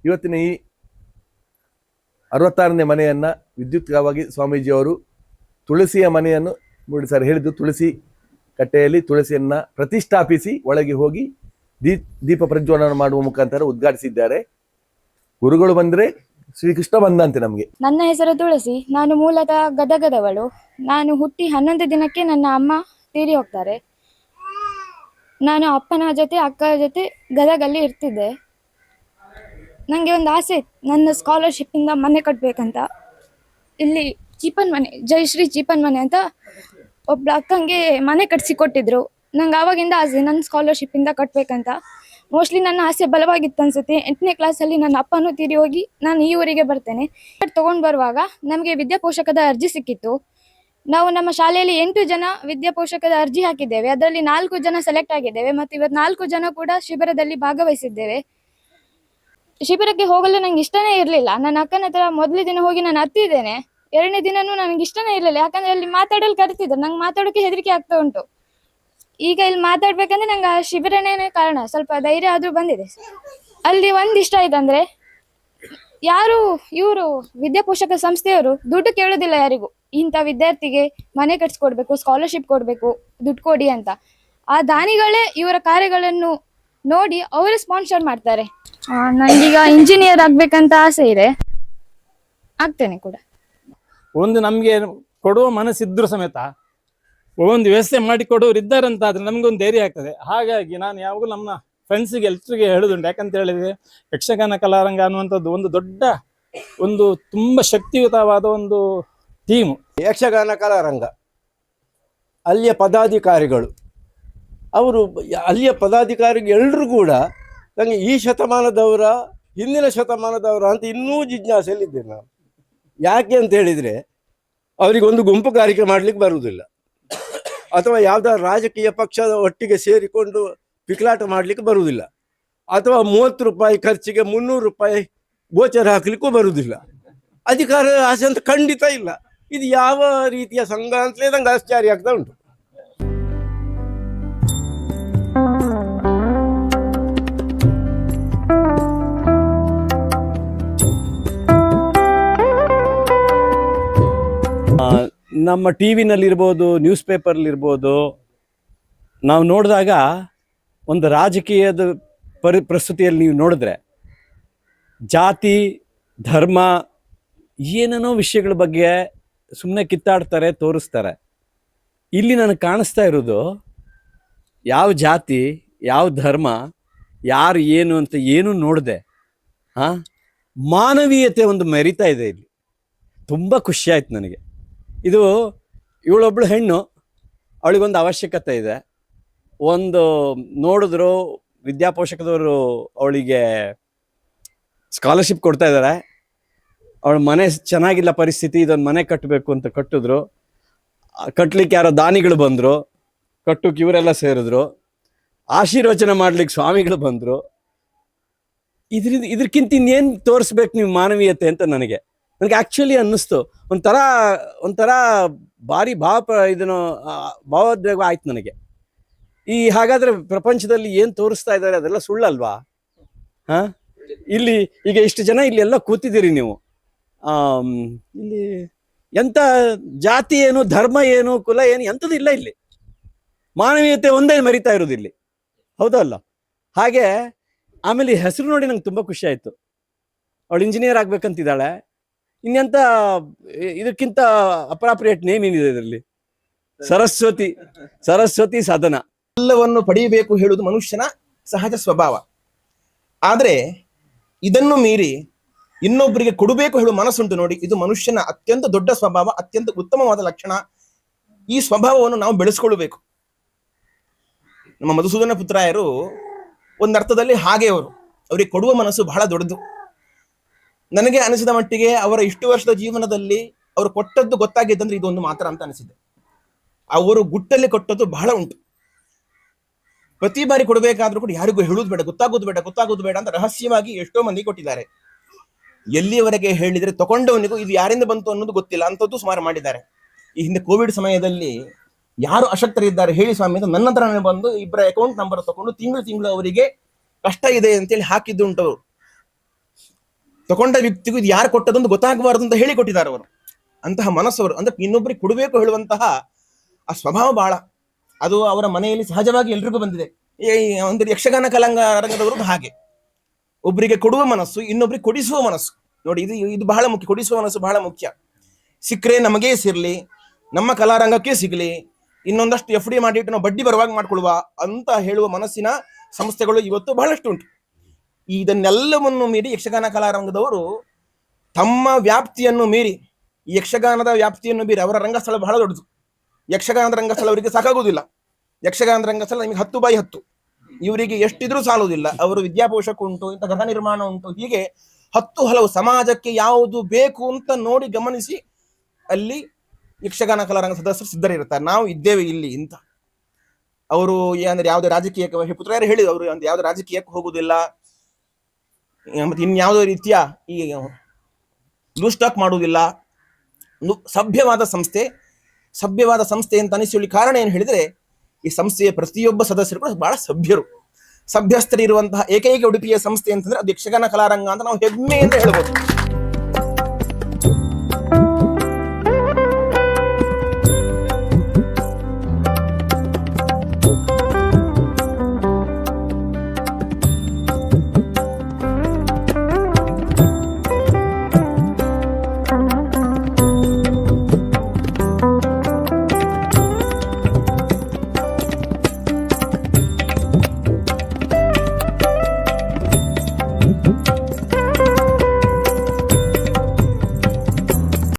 ಇವತ್ತಿನ ಈ 66ನೇ ಮನೆಯನ್ನು ವಿದ್ಯುತ್ವಾಗಿ ಸ್ವಾಮೀಜಿಯವರು ತುಳಸಿಯ ಮನೆಯನ್ನು ಮೂಡಿಸರು ಹೇಳಿದ್ದು, ತುಳಸಿ ಕಟ್ಟೆಯಲ್ಲಿ ತುಳಸಿಯನ್ನು ಪ್ರತಿಷ್ಠಾಪಿಸಿ ಒಳಗೆ ಹೋಗಿ ದೀಪ ಪ್ರಜ್ವಲನ ಮಾಡುವ ಮುಖಾಂತರ ಉದ್ಘಾಟಿಸಿದ್ದಾರೆ. ಗುರುಗಳು ಬಂದರೆ ಶ್ರೀಕೃಷ್ಣ ಬಂದಂತೆ ನಮಗೆ. ನನ್ನ ಹೆಸರು ತುಳಸಿ. ನಾನು ಮೂಲತಃ ಗದಗದವಳು. ನಾನು ಹುಟ್ಟಿ 11 ದಿನಕ್ಕೆ ನನ್ನ ಅಮ್ಮ ತೀರಿ ಹೋಗ್ತಾರೆ. ನಾನು ಅಪ್ಪನ ಜೊತೆ ಅಕ್ಕನ ಜೊತೆ ಗದಗಲ್ಲಿ ಇರ್ತಿದ್ದೆ. ನನಗೆ ಒಂದು ಆಸೆ ಇತ್ತು, ನನ್ನ ಸ್ಕಾಲರ್ಶಿಪ್ಪಿಂದ ಮನೆ ಕಟ್ಟಬೇಕಂತ. ಇಲ್ಲಿ ಚೀಪನ್ ಮನೆ, ಜಯಶ್ರೀ ಚೀಪನ್ ಮನೆ ಅಂತ ಒಬ್ಬಳು ಅಕ್ಕಂಗೆ ಮನೆ ಕಟ್ಸಿ ಕೊಟ್ಟಿದ್ರು. ನಂಗೆ ಆವಾಗಿಂದ ಆಸೆ ನನ್ನ ಸ್ಕಾಲರ್ಶಿಪ್ಪಿಂದ ಕಟ್ಟಬೇಕಂತ. ಮೋಸ್ಟ್ಲಿ ನನ್ನ ಆಸೆ ಬಲವಾಗಿತ್ತು ಅನ್ಸುತ್ತೆ. 8ನೇ ಕ್ಲಾಸಲ್ಲಿ ನನ್ನ ಅಪ್ಪನೂ ತೀರಿ ಹೋಗಿ ನಾನು ಈ ಊರಿಗೆ ಬರ್ತೇನೆ. ತೊಗೊಂಡು ಬರುವಾಗ ನಮಗೆ ವಿದ್ಯಾಪೋಷಕದ ಅರ್ಜಿ ಸಿಕ್ಕಿತ್ತು. ನಾವು ನಮ್ಮ ಶಾಲೆಯಲ್ಲಿ 8 ಜನ ವಿದ್ಯಾಪೋಷಕದ ಅರ್ಜಿ ಹಾಕಿದ್ದೇವೆ. ಅದರಲ್ಲಿ 4 ಜನ ಸೆಲೆಕ್ಟ್ ಆಗಿದ್ದೇವೆ ಮತ್ತು ಇವತ್ತು 4 ಜನ ಕೂಡ ಶಿಬಿರದಲ್ಲಿ ಭಾಗವಹಿಸಿದ್ದೇವೆ. ಶಿಬಿರಕ್ಕೆ ಹೋಗಲು ನಂಗೆ ಇಷ್ಟನೇ ಇರಲಿಲ್ಲ. ನನ್ನ ಅಕ್ಕನ ಹತ್ರ ಮೊದಲನೇ ದಿನ ಹೋಗಿ ನಾನು ಹತ್ತಿದ್ದೇನೆ. 2ನೇ ದಿನನೂ ನನಗೆ ಇಷ್ಟನೇ ಇರಲಿಲ್ಲ, ಯಾಕಂದರೆ ಅಲ್ಲಿ ಮಾತಾಡಲು ಕರಿತಿದ್ರು. ನಂಗೆ ಮಾತಾಡೋಕ್ಕೆ ಹೆದರಿಕೆ ಆಗ್ತಾ ಉಂಟು. ಈಗ ಇಲ್ಲಿ ಮಾತಾಡ್ಬೇಕಂದ್ರೆ ನಂಗೆ ಆ ಶಿಬಿರನೇ ಕಾರಣ, ಸ್ವಲ್ಪ ಧೈರ್ಯ ಆದರೂ ಬಂದಿದೆ. ಅಲ್ಲಿ ಒಂದು ಇಷ್ಟ ಆಯ್ತಂದರೆ, ಯಾರು ಇವರು ವಿದ್ಯಾಪೋಷಕ ಸಂಸ್ಥೆಯವರು ದುಡ್ಡು ಕೇಳೋದಿಲ್ಲ ಯಾರಿಗೂ. ಇಂಥ ವಿದ್ಯಾರ್ಥಿಗೆ ಮನೆ ಕಟ್ಸ್ಕೊಡ್ಬೇಕು, ಸ್ಕಾಲರ್ಶಿಪ್ ಕೊಡಬೇಕು, ದುಡ್ಡು ಕೊಡಿ ಅಂತ. ಆ ದಾನಿಗಳೇ ಇವರ ಕಾರ್ಯಗಳನ್ನು ನೋಡಿ ಅವರೇ ಸ್ಪಾನ್ಸರ್ ಮಾಡ್ತಾರೆ. ನನಗೀಗ ಇಂಜಿನಿಯರ್ ಆಗ್ಬೇಕಂತ ಆಸೆ ಇದೆ, ಆಗ್ತೇನೆ ಕೂಡ. ಒಂದು ನಮಗೆ ಕೊಡುವ ಮನಸ್ಸಿದ್ರು ಸಮೇತ ಒಂದು ವ್ಯವಸ್ಥೆ ಮಾಡಿ ಕೊಡೋರು ಇದ್ದಾರಂತಾದ್ರೆ ನಮಗೊಂದು ಧೈರ್ಯ ಆಗ್ತದೆ. ಹಾಗಾಗಿ ನಾನು ಯಾವಾಗಲೂ ನಮ್ಮ ಫ್ರೆಂಡ್ಸಿಗೆ ಎಲ್ರಿಗೂ ಹೇಳೋದುಂಟು. ಯಾಕಂತ ಹೇಳಿದ್ರೆ ಯಕ್ಷಗಾನ ಕಲಾರಂಗ ಅನ್ನುವಂಥದ್ದು ಒಂದು ದೊಡ್ಡ, ಒಂದು ತುಂಬ ಶಕ್ತಿಯುತವಾದ ಒಂದು ಟೀಮು. ಯಕ್ಷಗಾನ ಕಲಾರಂಗ ಅಲ್ಲಿಯ ಪದಾಧಿಕಾರಿಗಳು, ಅವರು ಅಲ್ಲಿಯ ಪದಾಧಿಕಾರಿಗಳು ಎಲ್ಲರೂ ಕೂಡ ನನಗೆ ಈ ಶತಮಾನದವರ ಹಿಂದಿನ ಶತಮಾನದವರ ಅಂತ ಇನ್ನೂ ಜಿಜ್ಞಾಸೆಯಲ್ಲಿದ್ದೇನೆ ನಾನು. ಯಾಕೆ ಅಂತ ಹೇಳಿದರೆ ಅವರಿಗೊಂದು ಗುಂಪು ಕಾರ್ಯಕ್ರಮ ಮಾಡಲಿಕ್ಕೆ ಬರುವುದಿಲ್ಲ, ಅಥವಾ ಯಾವುದಾದ್ರು ರಾಜಕೀಯ ಪಕ್ಷದ ಒಟ್ಟಿಗೆ ಸೇರಿಕೊಂಡು ಪಿಕ್ಲಾಟ ಮಾಡಲಿಕ್ಕೆ ಬರುವುದಿಲ್ಲ, ಅಥವಾ 30 ರೂಪಾಯಿ ಖರ್ಚಿಗೆ 300 ರೂಪಾಯಿ ಗೋಚರ ಹಾಕಲಿಕ್ಕೂ ಬರುವುದಿಲ್ಲ. ಅಧಿಕಾರ ಆಸೆ ಅಂತ ಖಂಡಿತ ಇಲ್ಲ. ಇದು ಯಾವ ರೀತಿಯ ಸಂಘ ಅಂತಲೇ ನಂಗೆ ಆಶ್ಚರ್ಯ ಆಗ್ತಾ ಉಂಟು. ನಮ್ಮ ಟಿ ವಿನಲ್ಲಿರ್ಬೋದು, ನ್ಯೂಸ್ ಪೇಪರ್ಲಿರ್ಬೋದು, ನಾವು ನೋಡಿದಾಗ ಒಂದು ರಾಜಕೀಯದ ಪ್ರಸ್ತುತಿಯಲ್ಲಿ ನೀವು ನೋಡಿದ್ರೆ ಜಾತಿ, ಧರ್ಮ, ಏನೇನೋ ವಿಷಯಗಳ ಬಗ್ಗೆ ಸುಮ್ಮನೆ ಕಿತ್ತಾಡ್ತಾರೆ, ತೋರಿಸ್ತಾರೆ. ಇಲ್ಲಿ ನನಗೆ ಕಾಣಿಸ್ತಾ ಇರೋದು ಯಾವ ಜಾತಿ, ಯಾವ ಧರ್ಮ, ಯಾರು ಏನು ಅಂತ ಏನೂ ನೋಡಿದೆ. ಮಾನವೀಯತೆ ಒಂದು ಮೆರಿತಾ ಇದೆ ಇಲ್ಲಿ. ತುಂಬ ಖುಷಿ ಆಯ್ತು ನನಗೆ. ಇದು ಇವಳೊಬ್ಳು ಹೆಣ್ಣು, ಅವಳಿಗೊಂದು ಅವಶ್ಯಕತೆ ಇದೆ. ಒಂದು ನೋಡಿದ್ರು ವಿದ್ಯಾಪೋಷಕದವರು ಅವಳಿಗೆ ಸ್ಕಾಲರ್ಶಿಪ್ ಕೊಡ್ತಾ ಇದ್ದಾರೆ. ಅವಳ ಮನೆ ಚೆನ್ನಾಗಿಲ್ಲ ಪರಿಸ್ಥಿತಿ, ಇದೊಂದು ಮನೆ ಕಟ್ಟಬೇಕು ಅಂತ ಕಟ್ಟಿದ್ರು. ಕಟ್ಟಲಿಕ್ಕೆ ಯಾರೋ ದಾನಿಗಳು ಬಂದರು, ಕಟ್ಟಕ್ಕೆ ಇವರೆಲ್ಲ ಸೇರಿದ್ರು. ಆಶೀರ್ವಚನ ಮಾಡ್ಲಿಕ್ಕೆ ಸ್ವಾಮಿಗಳು ಬಂದರು. ಇದಕ್ಕಿಂತ ಇನ್ನೇನು ತೋರಿಸ್ಬೇಕು ನೀವು ಮಾನವೀಯತೆ ಅಂತ ನನಗೆ ಆ್ಯಕ್ಚುಲಿ ಅನ್ನಿಸ್ತು. ಒಂಥರ ಭಾರಿ ಭಾವೋದ್ವೇಗ ಆಯ್ತು ನನಗೆ. ಹಾಗಾದರೆ ಪ್ರಪಂಚದಲ್ಲಿ ಏನು ತೋರಿಸ್ತಾ ಇದ್ದಾರೆ ಅದೆಲ್ಲ ಸುಳ್ಳಲ್ವಾ? ಇಲ್ಲಿ ಈಗ ಇಷ್ಟು ಜನ ಇಲ್ಲಿ ಎಲ್ಲ ಕೂತಿದ್ದೀರಿ ನೀವು. ಇಲ್ಲಿ ಎಂಥ ಜಾತಿ ಏನು, ಧರ್ಮ ಏನು, ಕುಲ ಏನು, ಎಂಥದ್ದು ಇಲ್ಲ ಇಲ್ಲಿ. ಮಾನವೀಯತೆ ಒಂದೇ ಮರಿತಾ ಇರೋದು ಇಲ್ಲಿ, ಹೌದಲ್ಲ? ಹಾಗೆ ಆಮೇಲೆ ಹೆಸರು ನೋಡಿ ನಂಗೆ ತುಂಬ ಖುಷಿ ಆಯಿತು. ಅವಳು ಇಂಜಿನಿಯರ್ ಆಗ್ಬೇಕಂತಿದ್ದಾಳೆ. ಇನ್ನೆಂಥ ಇದಕ್ಕಿಂತ ಅಪ್ರಾಪ್ರಿಯೇಟ್ ನೇಮ್ ಏನಿದೆ ಇದರಲ್ಲಿ? ಸರಸ್ವತಿ ಸದನ. ಎಲ್ಲವನ್ನು ಪಡೆಯಬೇಕು ಹೇಳುವುದು ಮನುಷ್ಯನ ಸಹಜ ಸ್ವಭಾವ. ಆದರೆ ಇದನ್ನು ಮೀರಿ ಇನ್ನೊಬ್ಬರಿಗೆ ಕೊಡಬೇಕು ಹೇಳುವ ಮನಸ್ಸುಂಟು ನೋಡಿ, ಇದು ಮನುಷ್ಯನ ಅತ್ಯಂತ ದೊಡ್ಡ ಸ್ವಭಾವ, ಅತ್ಯಂತ ಉತ್ತಮವಾದ ಲಕ್ಷಣ. ಈ ಸ್ವಭಾವವನ್ನು ನಾವು ಬೆಳೆಸ್ಕೊಳ್ಬೇಕು. ನಮ್ಮ ಮಧುಸೂದನ ಪುತ್ರಾಯರು ಒಂದರ್ಥದಲ್ಲಿ ಹಾಗೆ ಅವರಿಗೆ ಕೊಡುವ ಮನಸ್ಸು ಬಹಳ ದೊಡ್ಡದು. ನನಗೆ ಅನಿಸಿದ ಮಟ್ಟಿಗೆ ಅವರ ಇಷ್ಟು ವರ್ಷದ ಜೀವನದಲ್ಲಿ ಅವರು ಕೊಟ್ಟದ್ದು ಗೊತ್ತಾಗಿದ್ದಂದ್ರೆ ಇದೊಂದು ಮಾತ್ರ ಅಂತ ಅನಿಸಿದೆ. ಅವರು ಗುಟ್ಟಲ್ಲಿ ಕೊಟ್ಟದ್ದು ಬಹಳ ಉಂಟು. ಪ್ರತಿ ಬಾರಿ ಕೊಡಬೇಕಾದ್ರೂ ಕೂಡ ಯಾರಿಗೂ ಹೇಳುವುದು ಬೇಡ, ಗೊತ್ತಾಗೋದು ಬೇಡ ಅಂತ ರಹಸ್ಯವಾಗಿ ಎಷ್ಟೋ ಮಂದಿ ಕೊಟ್ಟಿದ್ದಾರೆ. ಎಲ್ಲಿಯವರೆಗೆ ಹೇಳಿದರೆ ತಗೊಂಡವನಿಗೂ ಇದು ಯಾರಿಂದ ಬಂತು ಅನ್ನೋದು ಗೊತ್ತಿಲ್ಲ ಅಂಥದ್ದು ಸುಮಾರು ಮಾಡಿದ್ದಾರೆ. ಈ ಹಿಂದೆ ಕೋವಿಡ್ ಸಮಯದಲ್ಲಿ ಯಾರು ಅಶಕ್ತರಿದ್ದಾರೆ ಹೇಳಿ ಸ್ವಾಮಿ ಅಂತ ನನ್ನ ಹತ್ರ ಬಂದು 2 ಅಕೌಂಟ್ ನಂಬರ್ ತಗೊಂಡು ತಿಂಗಳು ಅವರಿಗೆ ಕಷ್ಟ ಇದೆ ಅಂತೇಳಿ ಹಾಕಿದ್ದು ಉಂಟು. ತಗೊಂಡ ವ್ಯಕ್ತಿಗೂ ಇದು ಯಾರು ಕೊಟ್ಟದಂತ ಗೊತ್ತಾಗಬಾರದು ಅಂತ ಹೇಳಿ ಕೊಟ್ಟಿದ್ದಾರೆ ಅವರು. ಅಂತಹ ಮನಸ್ಸವರು, ಅಂದ್ರೆ ಇನ್ನೊಬ್ಬರಿಗೆ ಕೊಡಬೇಕು ಹೇಳುವಂತಹ ಆ ಸ್ವಭಾವ ಬಹಳ, ಅದು ಅವರ ಮನೆಯಲ್ಲಿ ಸಹಜವಾಗಿ ಎಲ್ರಿಗೂ ಬಂದಿದೆ. ಒಂದು ಯಕ್ಷಗಾನ ಕಲಾರಂಗದವ್ರದ್ದು ಹಾಗೆ, ಒಬ್ಬರಿಗೆ ಕೊಡುವ ಮನಸ್ಸು, ಇನ್ನೊಬ್ರಿಗೆ ಕೊಡಿಸುವ ಮನಸ್ಸು. ನೋಡಿ, ಇದು ಬಹಳ ಮುಖ್ಯ. ಕೊಡಿಸುವ ಮನಸ್ಸು ಬಹಳ ಮುಖ್ಯ. ಸಿಕ್ಕರೆ ನಮಗೇ ಸಿರ್ಲಿ, ನಮ್ಮ ಕಲಾರಂಗಕ್ಕೆ ಸಿಗಲಿ, ಇನ್ನೊಂದಷ್ಟು FD ಮಾಡಿಟ್ಟು ನಾವು ಬಡ್ಡಿ ಬರುವಾಗ ಮಾಡ್ಕೊಳ್ವಾ ಅಂತ ಹೇಳುವ ಮನಸ್ಸಿನ ಸಂಸ್ಥೆಗಳು ಇವತ್ತು ಬಹಳಷ್ಟು ಉಂಟು. ಇದನ್ನೆಲ್ಲವನ್ನು ಮೀರಿ ಯಕ್ಷಗಾನ ಕಲಾರಂಗದವರು ತಮ್ಮ ವ್ಯಾಪ್ತಿಯನ್ನು ಮೀರಿ, ಈ ಯಕ್ಷಗಾನದ ವ್ಯಾಪ್ತಿಯನ್ನು ಮೀರಿ, ಅವರ ರಂಗಸ್ಥಳ ಬಹಳ ದೊಡ್ಡದು. ಯಕ್ಷಗಾನದ ರಂಗಸ್ಥಳ ಅವರಿಗೆ ಸಾಕಾಗುವುದಿಲ್ಲ. ಯಕ್ಷಗಾನದ ರಂಗಸ್ಥಳ ನಿಮಗೆ 10x10, ಇವರಿಗೆ ಎಷ್ಟಿದ್ರೂ ಸಾಲುವುದಿಲ್ಲ. ಅವರು ವಿದ್ಯಾಪೋಷಕ ಉಂಟು, ಇಂಥ ಗೃಹ ನಿರ್ಮಾಣ ಉಂಟು, ಹೀಗೆ 10 ಹಲವು ಸಮಾಜಕ್ಕೆ ಯಾವುದು ಬೇಕು ಅಂತ ನೋಡಿ ಗಮನಿಸಿ ಅಲ್ಲಿ ಯಕ್ಷಗಾನ ಕಲಾರಂಗ ಸದಸ್ಯರು ಸಿದ್ಧರಿರ್ತಾರೆ. ನಾವು ಇದ್ದೇವೆ ಇಲ್ಲಿ ಇಂತ. ಅವರು ಅಂದ್ರೆ ಯಾವುದೇ ರಾಜಕೀಯಕ್ಕೆ, ಪುತ್ರರು ಹೇಳಿದ್ರು, ಅವರು ಯಾವುದೇ ರಾಜಕೀಯಕ್ಕೆ ಹೋಗುವುದಿಲ್ಲ, ಮತ್ತೆ ಇನ್ಯಾವುದೋ ರೀತಿಯ ಈ ಲೂಸ್ ಟಾಕ್ ಮಾಡುವುದಿಲ್ಲ. ಸಭ್ಯವಾದ ಸಂಸ್ಥೆ ಅಂತ ಅನಿಸಲಿ. ಕಾರಣ ಏನು ಹೇಳಿದ್ರೆ, ಈ ಸಂಸ್ಥೆಯ ಪ್ರತಿಯೊಬ್ಬ ಸದಸ್ಯರು ಕೂಡ ಬಹಳ ಸಭ್ಯರು, ಸಭ್ಯಸ್ಥರಿರುವಂತಹ ಏಕೈಕ ಉಡುಪಿಯ ಸಂಸ್ಥೆ ಅಂತಂದ್ರೆ ಅದು ಯಕ್ಷಗಾನ ಕಲಾರಂಗ ಅಂತ ನಾವು ಹೆಮ್ಮೆಯಿಂದ ಹೇಳ್ಬೋದು.